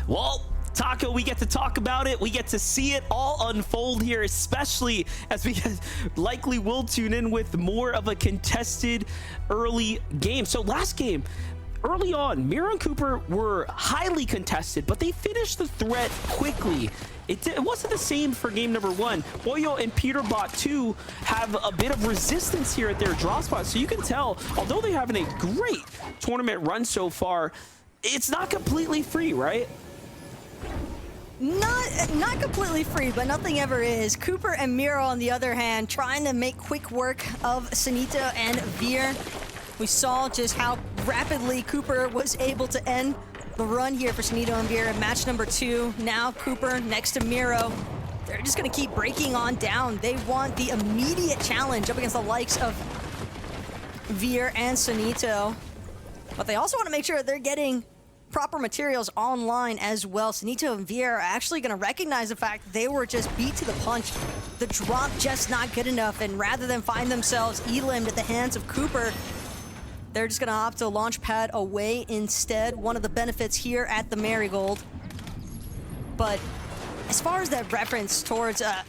Well, Taco, we get to talk about it. We get to see it all unfold here, especially as we likely will tune in with more of a contested early game. So last game, early on, Miro and Cooper were highly contested, but they finished the threat quickly. It wasn't the same for game number one. Boyo and Peterbot 2 have a bit of resistance here at their drop spot. So you can tell, although they're having a great tournament run so far, it's not completely free, right? Not completely free, but nothing ever is. Cooper and Miro, on the other hand, trying to make quick work of Sanito and Veer. We saw just how rapidly Cooper was able to end the run here for Sanito and Veer in match number 2. Now Cooper next to Miro. They're just going to keep breaking on down. They want the immediate challenge up against the likes of Veer and Sanito. But they also want to make sure they're getting proper materials online as well. Sanito and Veer are actually going to recognize the fact that they were just beat to the punch. The drop just not good enough, and rather than find themselves elimed at the hands of Cooper, they're just going to opt to launch pad away instead. One of the benefits here at the Marigold. But as far as that reference towards a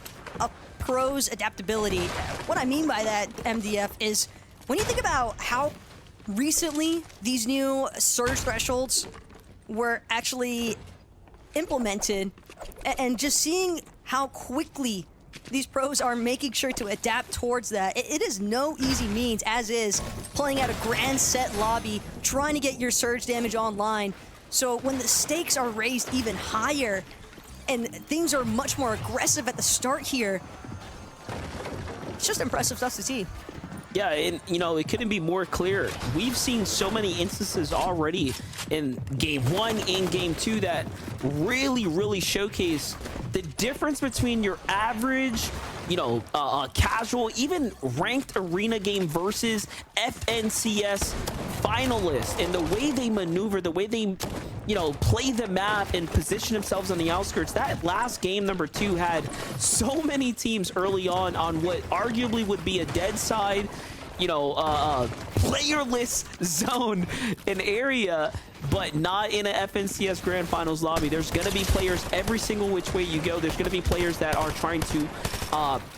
pro's adaptability, what I mean by that, MDF, is when you think about how recently these new surge thresholds were actually implemented, and just seeing how quickly these pros are making sure to adapt towards that. It is no easy means, as is playing out a grand set lobby, trying to get your surge damage online. So when the stakes are raised even higher and things are much more aggressive at the start here, it's just impressive stuff to see. Yeah, and you know, it couldn't be more clear. We've seen so many instances already in game 1 and game 2 that really showcase the difference between your average, you know, casual, even ranked arena game versus FNCS finalists, and the way they maneuver, the way they, you know, play the map and position themselves on the outskirts. That last game, number 2, had so many teams early on what arguably would be a dead side, you know, playerless zone, an area, but not in a FNCS Grand Finals lobby. There's going to be players every single which way you go. There's going to be players that are trying to,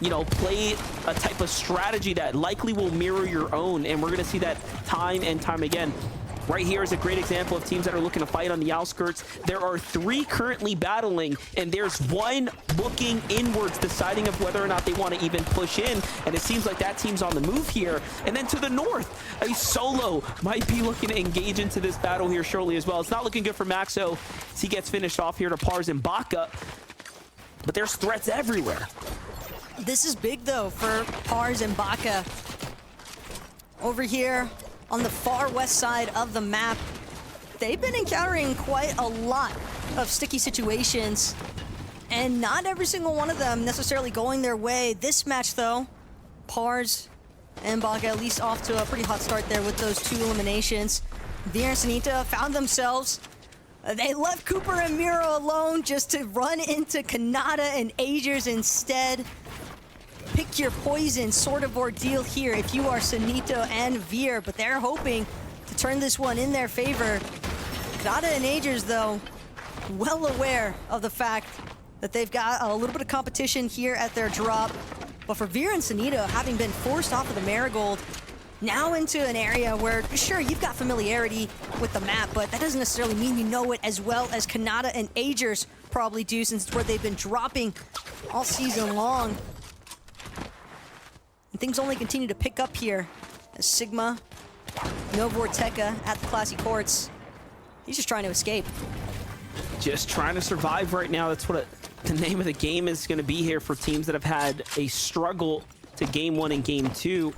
you know, play a type of strategy that likely will mirror your own, and we're going to see that time and time again. Right here is a great example of teams that are looking to fight on the outskirts. There are 3 currently battling, and there's 1 looking inwards, deciding of whether or not they want to even push in, and it seems like that team's on the move here. And then to the north, a solo might be looking to engage into this battle here shortly as well. It's not looking good for Maxo as he gets finished off here to Pars and Baka, but there's threats everywhere. This is big, though, for Pars and Baka. Over here on the far west side of the map, they've been encountering quite a lot of sticky situations, and not every single one of them necessarily going their way. This match, though, Pars and Baka at least off to a pretty hot start there with those 2 eliminations. Veer and Sanita found themselves. They left Cooper and Miro alone just to run into Kanata and Agers instead. Pick your poison sort of ordeal here if you are Sanito and Veer, but they're hoping to turn this one in their favor. Kanata and Agers, though, well aware of the fact that they've got a little bit of competition here at their drop. But for Veer and Sanito, having been forced off of the Marigold, now into an area where, sure, you've got familiarity with the map, but that doesn't necessarily mean you know it as well as Kanata and Agers probably do, since it's where they've been dropping all season long. And things only continue to pick up here as Sigma, no Vorteca at the Classy Courts. He's just trying to escape. Just trying to survive right now. That's what the name of the game is going to be here for teams that have had a struggle to game 1 and game 2.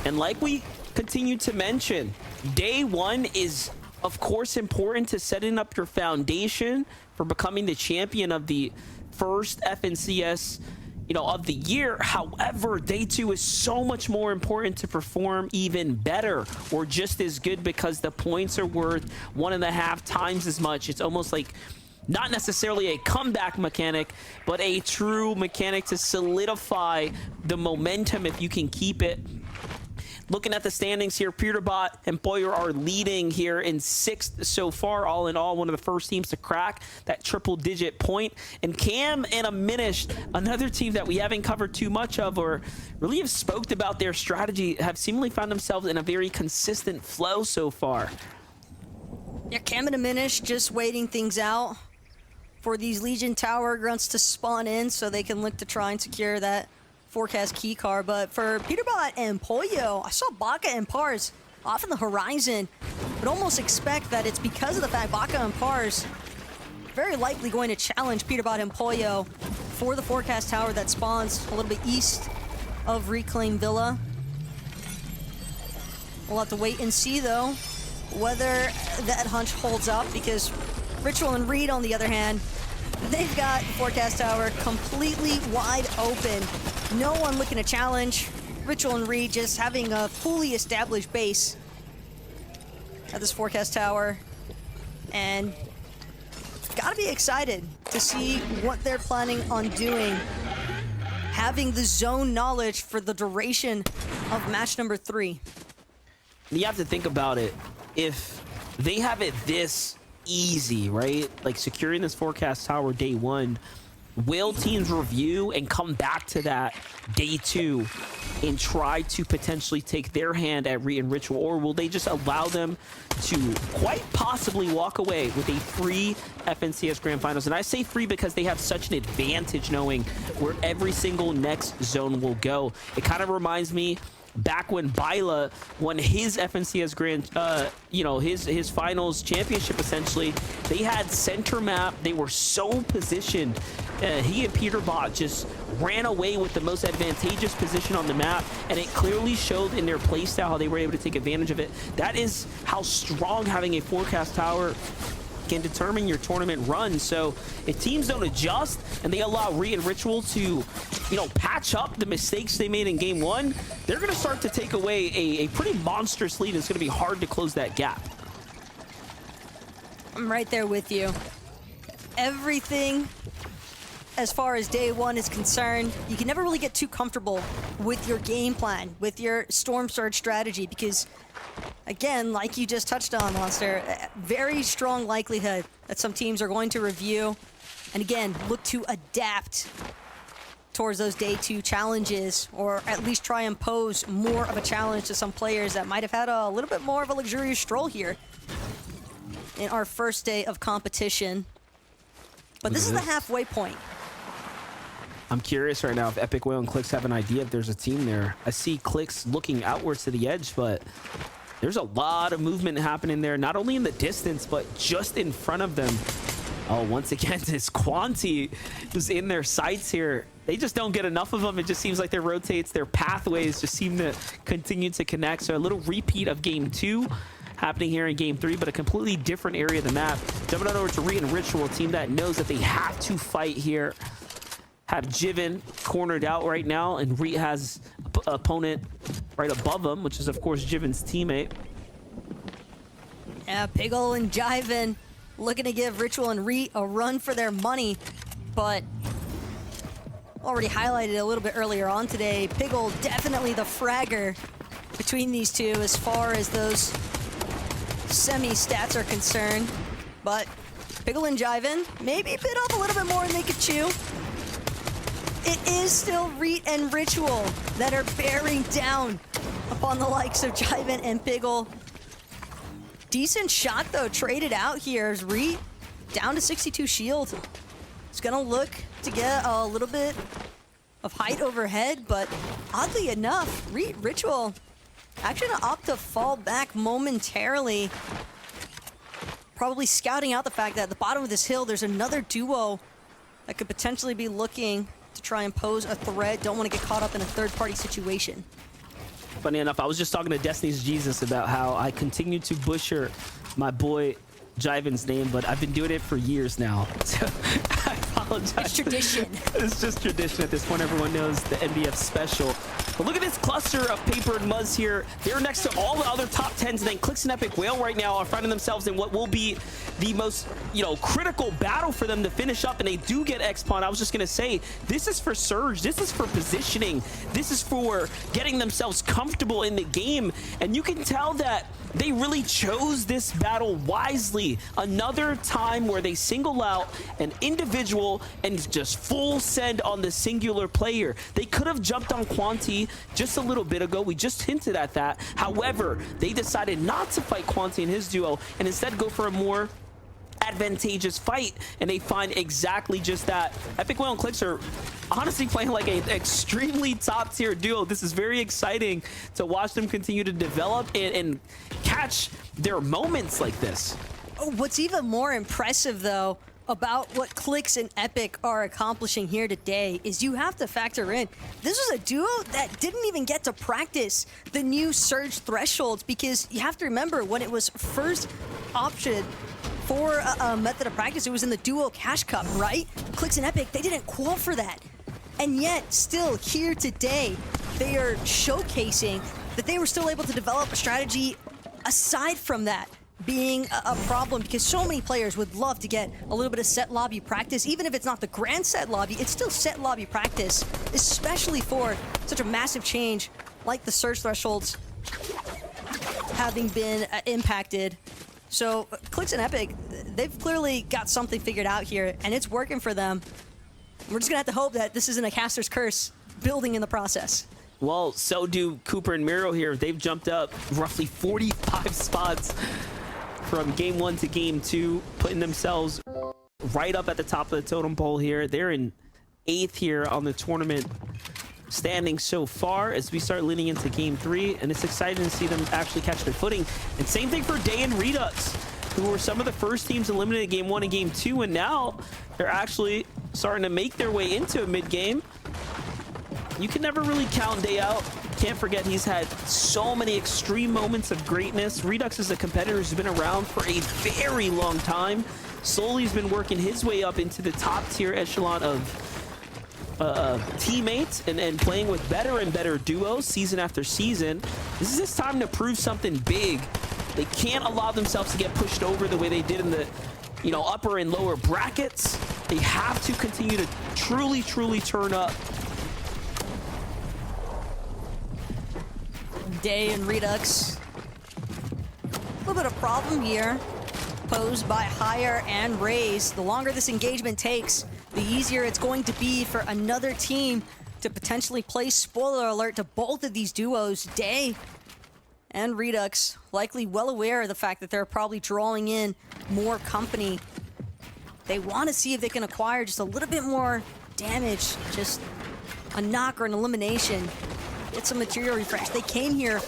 And like we continue to mention, day 1 is, of course, important to setting up your foundation for becoming the champion of the first FNCS, you know, of the year. However, day 2 is so much more important to perform even better or just as good, because the points are worth 1.5 times as much. It's almost like not necessarily a comeback mechanic, but a true mechanic to solidify the momentum if you can keep it. Looking at the standings here, Peterbot and Boyer are leading here in 6th so far. All in all, one of the first teams to crack that triple-digit point. And Cam and Aminish, another team that we haven't covered too much of or really have spoke about their strategy, have seemingly found themselves in a very consistent flow so far. Yeah, Cam and Aminish just waiting things out for these Legion Tower grunts to spawn in so they can look to try and secure that forecast key card. But for Peterbot and Pollo, I saw Baka and Pars off in the horizon. Would almost expect that it's because of the fact Baka and Pars very likely going to challenge Peterbot and Pollo for the forecast tower that spawns a little bit east of Reclaim Villa. We'll have to wait and see though whether that hunch holds up, because Ritual and Reed, on the other hand, they've got the forecast tower completely wide open. No one looking to challenge. Ritual and Reed just having a fully established base at this forecast tower. And gotta be excited to see what they're planning on doing. Having the zone knowledge for the duration of match number 3. You have to think about it. If they have it this easy, right? Like securing this forecast tower day 1, will teams review and come back to that day 2 and try to potentially take their hand at Reed and Ritual, or will they just allow them to quite possibly walk away with a free FNCS Grand Finals? And I say free because they have such an advantage knowing where every single next zone will go. It kind of reminds me back when Bila won his FNCS Grand, his finals championship, essentially. They had center map. They were so positioned. He and Peterbot just ran away with the most advantageous position on the map, and it clearly showed in their playstyle how they were able to take advantage of it. That is how strong having a forecast tower can determine your tournament run. So if teams don't adjust and they allow Reed and Ritual to, patch up the mistakes they made in game 1, they're going to start to take away a pretty monstrous lead. It's going to be hard to close that gap. I'm right there with you. Everything as far as day 1 is concerned, you can never really get too comfortable with your game plan, with your Storm Surge strategy, because again, like you just touched on, Monster, very strong likelihood that some teams are going to review and again look to adapt towards those day 2 challenges, or at least try and pose more of a challenge to some players that might have had a little bit more of a luxurious stroll here in our first day of competition. But this is the halfway point. I'm curious right now if Epic Whale and Clix have an idea if there's a team there. I see Clix looking outwards to the edge, but there's a lot of movement happening there, not only in the distance, but just in front of them. Oh, once again, this Quanti is in their sights here. They just don't get enough of them. It just seems like their rotates, their pathways just seem to continue to connect. So a little repeat of game 2 happening here in game 3, but a completely different area of the map. Jumping on over to Reed and Ritual, a team that knows that they have to fight here. Have Jiven cornered out right now, and Reed has an opponent right above him, which is, of course, Jiven's teammate. Yeah, Piggle and Jiven looking to give Ritual and Reed a run for their money, but already highlighted a little bit earlier on today, Piggle definitely the fragger between these two as far as those semi-stats are concerned. But Piggle and Jiven maybe bit off a little bit more than they could chew. It is still Reed and Ritual that are bearing down upon the likes of Jiven and Piggle. Decent shot though, traded out here as Reed down to 62 shield. It's gonna look to get a little bit of height overhead, but oddly enough, Reed Ritual actually gonna opt to fall back momentarily. Probably scouting out the fact that at the bottom of this hill, there's another duo that could potentially be looking to try and pose a threat. Don't want to get caught up in a third-party situation. Funny enough, I was just talking to Destiny's Jesus about how I continue to butcher my boy Jiven's name, but I've been doing it for years now. So I apologize. It's tradition. It's just tradition at this point. Everyone knows the NBF special. But look at this cluster of Paper and Muzz here. They're next to all the other top 10s, and then Clix and Epic Whale right now are finding themselves in what will be the most, critical battle for them to finish up, and they do get X-Pawn. I was just going to say, this is for Surge. This is for positioning. This is for getting themselves comfortable in the game, and you can tell that they really chose this battle wisely. Another time where they single out an individual and just full send on the singular player. They could have jumped on Quanti just a little bit ago. We just hinted at that. However, they decided not to fight Quanti and his duo and instead go for a more advantageous fight, and they find exactly just that. Epic Whale and Clix are honestly playing like an extremely top tier duo. This is very exciting to watch them continue to develop and catch their moments like this. Oh, what's even more impressive though about what Clix and Epic are accomplishing here today is you have to factor in this was a duo that didn't even get to practice the new Surge thresholds, because you have to remember when it was first optioned for a method of practice, it was in the Duo Cash Cup, right? Clix and Epic, they didn't qual for that. And yet, still here today, they are showcasing that they were still able to develop a strategy aside from that being a problem, because so many players would love to get a little bit of set lobby practice. Even if it's not the grand set lobby, it's still set lobby practice, especially for such a massive change like the Surge thresholds having been impacted. So Clix and Epic, they've clearly got something figured out here, and it's working for them. We're just gonna have to hope that this isn't a caster's curse building in the process. Well, so do Cooper and Miro here. They've jumped up roughly 45 spots from game 1 to game 2, putting themselves right up at the top of the totem pole here. They're in 8th here on the tournament standing so far as we start leaning into game 3, and it's exciting to see them actually catch their footing. And same thing for Day and Redux, who were some of the first teams eliminated game 1 and game 2, and now they're actually starting to make their way into a mid-game. You can never really count Day out. Can't forget he's had so many extreme moments of greatness. Redux is a competitor who's been around for a very long time. Slowly has been working his way up into the top tier echelon of teammates and playing with better and better duos season after season. This is his time to prove something big. They can't allow themselves to get pushed over the way they did in the upper and lower brackets. They have to continue to truly turn up. Day and Redux, a little bit of problem here posed by Higher and Raze. The longer this engagement takes, the easier it's going to be for another team to potentially play spoiler alert to both of these duos. Day and Redux likely well aware of the fact that they're probably drawing in more company. They want to see if they can acquire just a little bit more damage, just a knock or an elimination, get some material refresh. They came here,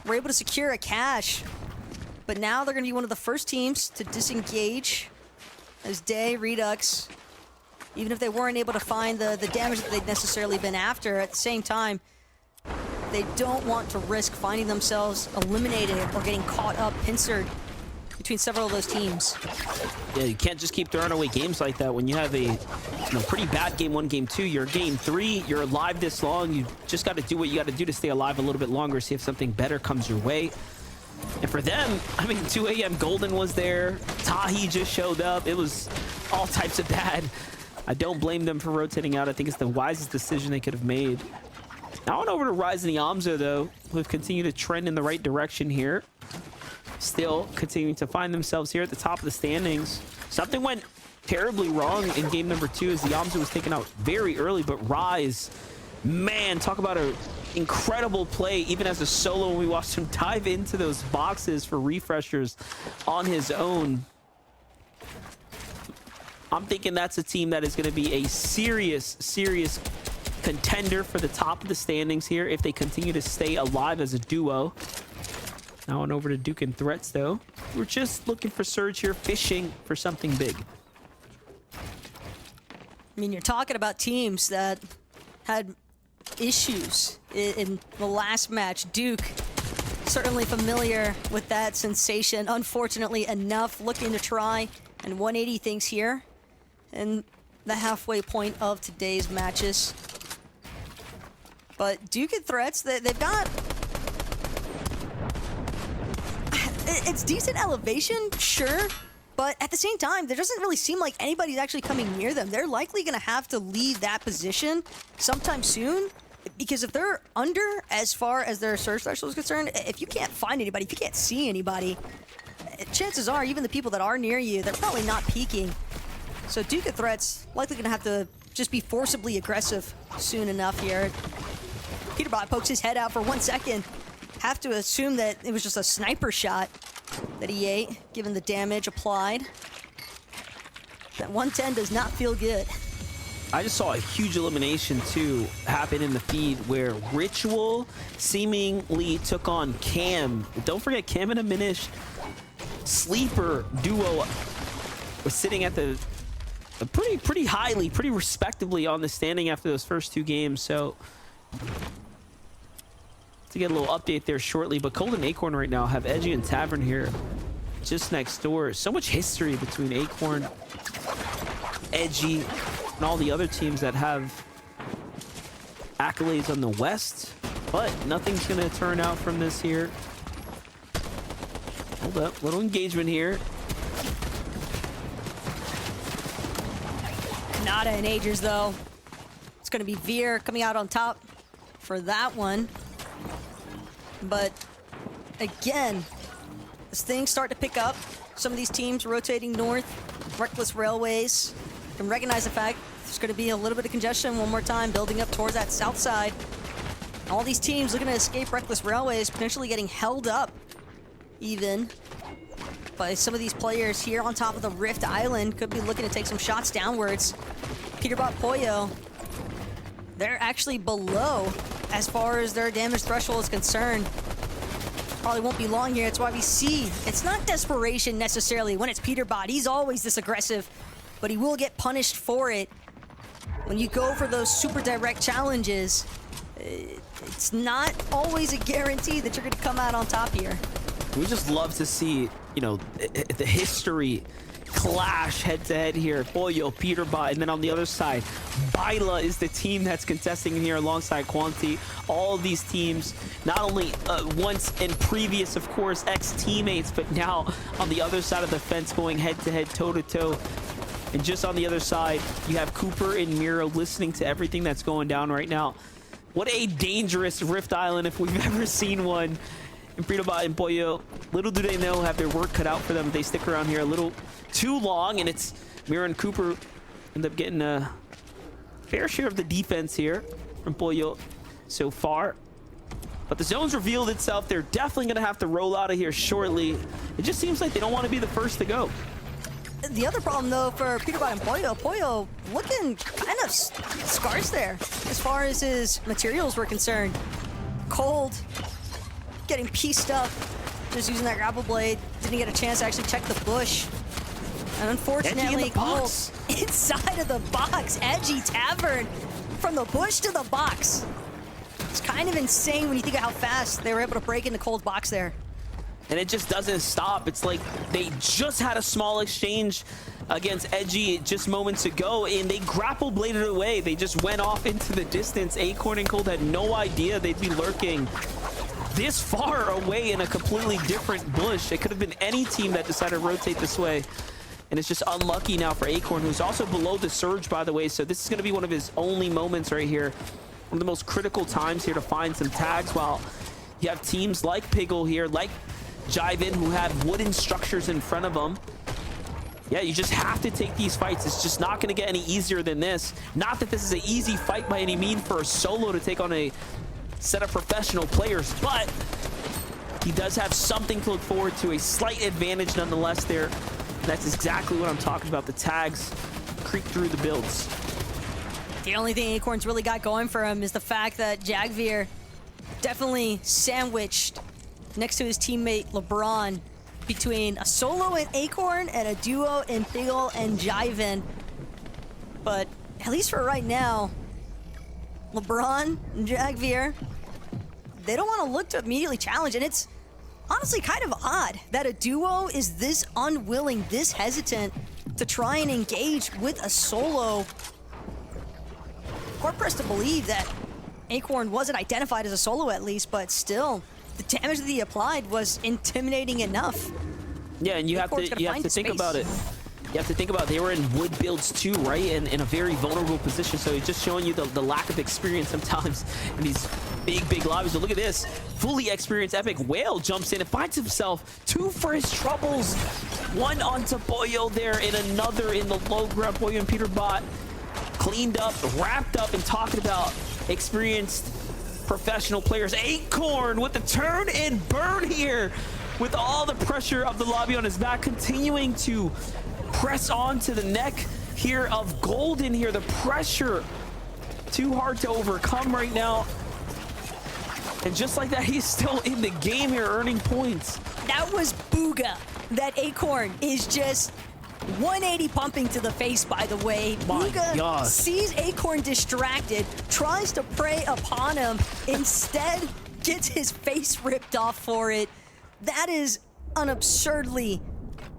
were able to secure a cache, but now they're going to be one of the first teams to disengage as Day, Redux, even if they weren't able to find the damage that they'd necessarily been after, at the same time, they don't want to risk finding themselves eliminated or getting caught up, pincered between several of those teams. Yeah, you can't just keep throwing away games like that when you have a pretty bad game 1, game 2. You're game 3, you're alive this long. You just got to do what you got to do to stay alive a little bit longer, see if something better comes your way. And for them, I mean, 2 a.m. Golden was there. Tahi just showed up. It was all types of bad. I don't blame them for rotating out. I think it's the wisest decision they could have made. Now on over to Rise and the Amzo, though, who have continued to trend in the right direction here. Still continuing to find themselves here at the top of the standings. Something went terribly wrong in game number 2 as the Amzo was taken out very early, but Rise, man, talk about an incredible play, even as a solo, when we watched him dive into those boxes for refreshers on his own. I'm thinking that's a team that is going to be a serious contender for the top of the standings here if they continue to stay alive as a duo. Now on over to Duke and Threats, though. We're just looking for Surge here, fishing for something big. I mean, you're talking about teams that had issues in the last match. Duke, certainly familiar with that sensation. Unfortunately enough, looking to try and 180 things here. And the halfway point of today's matches. But Duke and Threats, they've got... It's decent elevation, sure. But at the same time, there doesn't really seem like anybody's actually coming near them. They're likely going to have to leave that position sometime soon. Because if they're under as far as their surge threshold is concerned, if you can't find anybody, if you can't see anybody, chances are even the people that are near you, they're probably not peeking. So Duke of Threats likely going to have to just be forcibly aggressive soon enough here. Peterbot pokes his head out for 1 second. Have to assume that it was just a sniper shot that he ate, given the damage applied. That 110 does not feel good. I just saw a huge elimination too happen in the feed where Ritual seemingly took on Cam. Don't forget, Cam and Aminish sleeper duo was sitting at the pretty highly, pretty respectably on the standing after those first 2 games. So to get a little update there shortly, but Cold and Acorn right now have Edgy and Tavern here just next door. So much history between Acorn, Edgy, and all the other teams that have accolades on the West, but nothing's gonna turn out from this here. Hold up, little engagement here. Nada and Agers though. It's gonna be Veer coming out on top for that one. But again, as things start to pick up, some of these teams rotating north, Reckless Railways can recognize the fact there's going to be a little bit of congestion one more time, building up towards that south side. All these teams looking to escape Reckless Railways, potentially getting held up even by some of these players here on top of the Rift Island. Could be looking to take some shots downwards. Peterbot Pollo, they're actually below as far as their damage threshold is concerned. Probably won't be long here. That's why we see it's not desperation necessarily when it's Peterbot. He's always this aggressive, but he will get punished for it. When you go for those super direct challenges, it's not always a guarantee that you're going to come out on top here. We just love to see, you know, the history clash head-to-head here. Pollo, Peterbot, and then on the other side, Baila is the team that's contesting here alongside Quanti. All of these teams, not only once and previous, of course, ex-teammates, but now on the other side of the fence going head-to-head, toe-to-toe. And just on the other side, you have Cooper and Miro listening to everything that's going down right now. What a dangerous Rift Island if we've ever seen one. And Peterbot and Pollo, little do they know, have their work cut out for them. They stick around here a little too long, and it's Miro and Cooper end up getting a fair share of the defense here from Pollo so far. But the zone's revealed itself. They're definitely going to have to roll out of here shortly. It just seems like they don't want to be the first to go. The other problem, though, for Peterbot and Pollo looking kind of scarce there as far as his materials were concerned. Cold, getting pieced up, just using that grapple blade. Didn't get a chance to actually check the bush. And unfortunately, Cold inside of the box. Edgy Tavern from the bush to the box. It's kind of insane when you think of how fast they were able to break into Cold's box there. And it just doesn't stop. It's like they just had a small exchange against Edgy just moments ago, and they grapple bladed away. They just went off into the distance. Acorn and Cold had no idea they'd be lurking this far away in a completely different bush. It could have been any team that decided to rotate this way. And it's just unlucky now for Acorn, who's also below the surge, by the way. So this is going to be one of his only moments right here. One of the most critical times here to find some tags, while you have teams like Piggle here, like Jive In, who have wooden structures in front of them. Yeah, you just have to take these fights. It's just not going to get any easier than this. Not that this is an easy fight by any means for a solo to take on a set of professional players, but he does have something to look forward to, a slight advantage nonetheless there. And that's exactly what I'm talking about. The tags creep through the builds. The only thing Acorn's really got going for him is the fact that Jagveer definitely sandwiched next to his teammate LeBron between a solo in Acorn and a duo in Piggle and Jiven. But at least for right now, LeBron and Jagveer, they don't want to look to immediately challenge, and it's honestly kind of odd that a duo is this unwilling, this hesitant to try and engage with a solo. Hard pressed to believe that Acorn wasn't identified as a solo at least, but still, the damage that he applied was intimidating enough. Yeah, and you have to think about it. You have to think about they were in wood builds too, right? And in a very vulnerable position. So it's just showing you the lack of experience sometimes in these big lobbies. So look at this. Fully experienced Epic Whale jumps in and finds himself 2 for his troubles. 1 onto Boyo there and another in the low ground. Boyo and Peterbot cleaned up, wrapped up, and talking about experienced professional players. Acorn with the turn and burn here with all the pressure of the lobby on his back, continuing to press on to the neck here of Golden here. The pressure too hard to overcome right now. And just like that, he's still in the game here, earning points. That was Booga. That Acorn is just 180 pumping to the face, by the way. My Booga God. sees Acorn distracted, tries to prey upon him, instead gets his face ripped off for it. That is an absurdly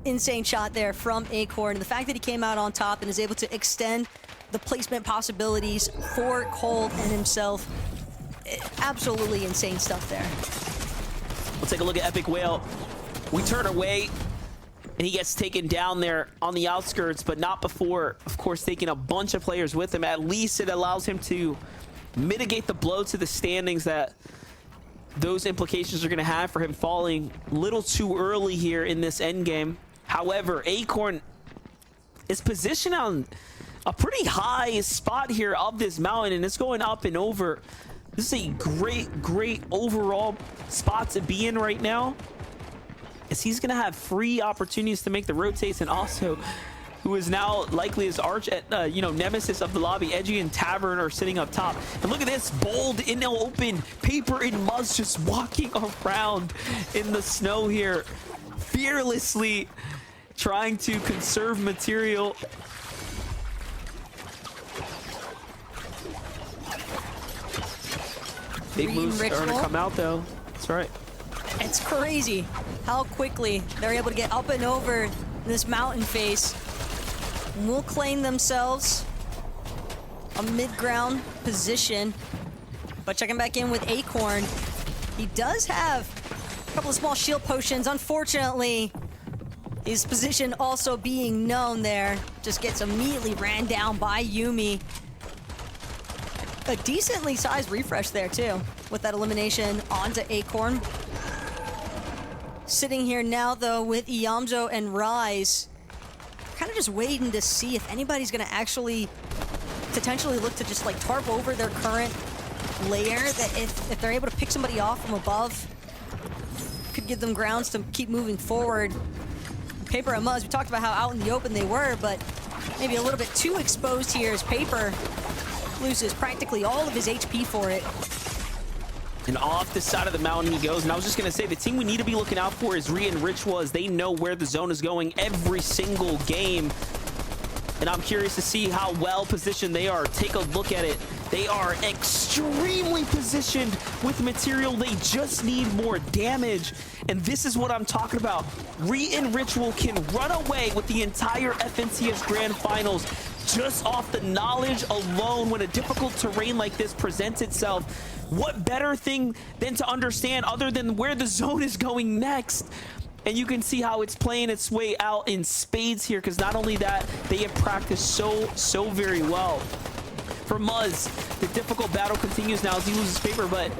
insane shot there from Acorn. The fact that he came out on top and is able to extend the placement possibilities for Cold and himself, absolutely insane stuff there. We'll take a look at Epic Whale. We turn away, and he gets taken down there on the outskirts, but not before, of course, taking a bunch of players with him. At least it allows him to mitigate the blow to the standings that those implications are going to have for him falling a little too early here in this end game. However, Acorn is positioned on a pretty high spot here of this mountain, and it's going up and over. This is a great overall spot to be in right now, as he's going to have free opportunities to make the rotates, and also who is now likely his arch nemesis of the lobby. Edgy and Tavern are sitting up top. And look at this, Bold in the open, Paper and Muzz just walking around in the snow here, fearlessly trying to conserve material. Big moves are going to come out though. That's right. It's crazy how quickly they're able to get up and over this mountain face. And will claim themselves a mid-ground position. But checking back in with Acorn, he does have a couple of small shield potions. Unfortunately, his position also being known there, just gets immediately ran down by Yuumi. A decently sized refresh there too, with that elimination onto Acorn. Sitting here now though with Iamzo and Rise, kind of just waiting to see if anybody's gonna actually potentially look to just like tarp over their current layer, that if they're able to pick somebody off from above, could give them grounds to keep moving forward. Paper and Muzz, we talked about how out in the open they were, but maybe a little bit too exposed here as Paper loses practically all of his HP for it. And off the side of the mountain he goes. And I was just going to say, the team we need to be looking out for is Re and Ritual, as they know where the zone is going every single game. And I'm curious to see how well positioned they are. Take a look at it. They are extremely positioned with material. They just need more damage. And this is what I'm talking about. Re and Ritual can run away with the entire FNCS Grand Finals just off the knowledge alone. When a difficult terrain like this presents itself, what better thing than to understand other than where the zone is going next? And you can see how it's playing its way out in spades here, because not only that, they have practiced so very well. For Muzz, the difficult battle continues now as he loses Paper, but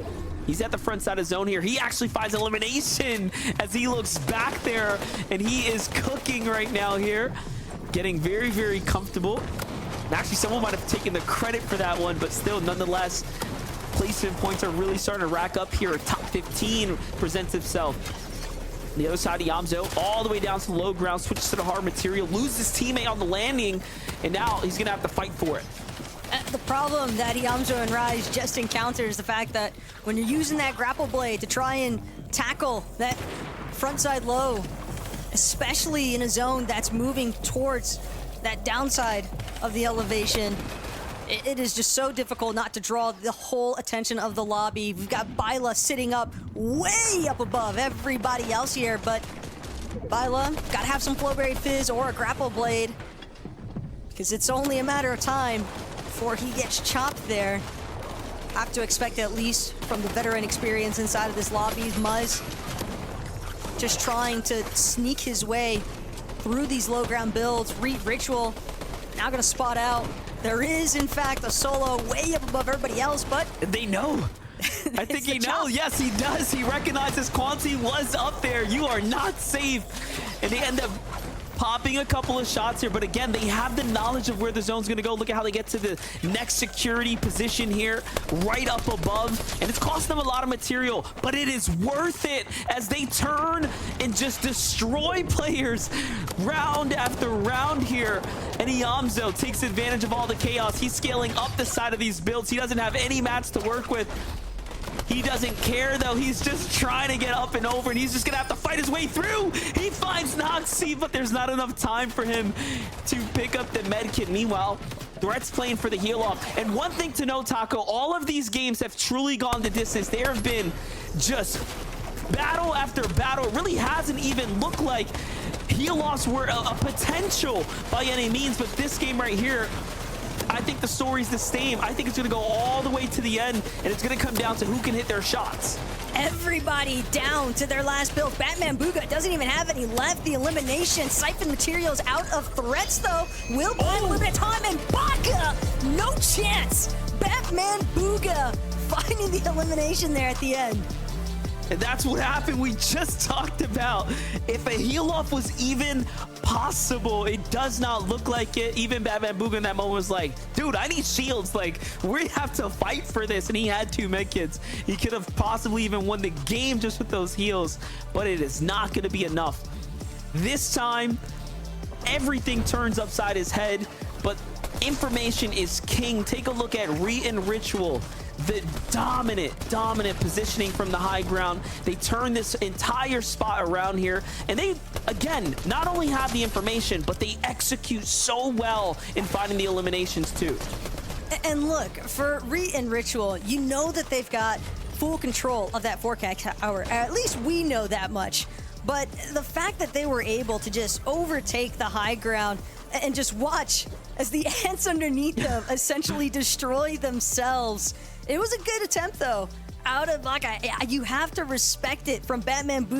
he's at the front side of zone here. He actually finds elimination as he looks back there, and he is cooking right now here, getting very comfortable. And actually, someone might have taken the credit for that one, but still, nonetheless, placement points are really starting to rack up here. Top 15 presents itself. On the other side, Iamzo all the way down to the low ground, switches to the hard material, loses teammate on the landing, and now he's gonna have to fight for it. The problem that Iamzo and Rise just encounter is the fact that when you're using that grapple blade to try and tackle that frontside low, especially in a zone that's moving towards that downside of the elevation, it is just so difficult not to draw the whole attention of the lobby. We've got Byla sitting up way up above everybody else here, but Byla gotta have some Flowberry Fizz or a grapple blade, because it's only a matter of time before he gets chopped there. Have to expect at least from the veteran experience inside of this lobby. Muzz just trying to sneak his way through these low ground builds. Ritual now gonna spot out. There is, in fact, a solo way up above everybody else, but They know. I think he knows. Yes, he does. He recognizes Quanti was up there. You are not safe. And they end up popping a couple of shots here, but again, they have the knowledge of where the zone's gonna go. Look at how they get to the next security position here, right up above, and it's cost them a lot of material, but it is worth it as they turn and just destroy players round after round here. And Iamzo takes advantage of all the chaos. He's scaling up the side of these builds. He doesn't have any mats to work with. He doesn't care, though. He's just trying to get up and over, and he's just gonna have to fight his way through. He finds Noxie, but there's not enough time for him to pick up the med kit. Meanwhile, Threat's playing for the heal off. And one thing to note, Taco, all of these games have truly gone the distance. There have been just battle after battle. It really hasn't even looked like heal offs were a potential by any means, but this game right here, I think the story's the same. I think it's going to go all the way to the end, and it's going to come down to who can hit their shots. everybody down to their last build. Batman Booga doesn't even have any left. The elimination, Siphon Materials out of threats, though. Will buy a little bit of time, and Baka, no chance. Batman Booga finding the elimination there at the end. And that's what happened. We just talked about if a heal off was even possible. It does not look like it. Even Batman Booga in that moment was like, dude, I need shields. Like, we have to fight for this. And he had 2 medkits. He could have possibly even won the game just with those heals, but it is not going to be enough. This time, everything turns upside his head, but information is king. Take a look at Re and Ritual. The dominant positioning from the high ground. They turn this entire spot around here, and they, again, not only have the information, but they execute so well in finding the eliminations too. And look, for Re and Ritual, you know that they've got full control of that forecast tower. At least we know that much. But the fact that they were able to just overtake the high ground and just watch as the ants underneath them essentially destroy themselves. It was a good attempt, though. Out of, like, you have to respect it from Batman Booga.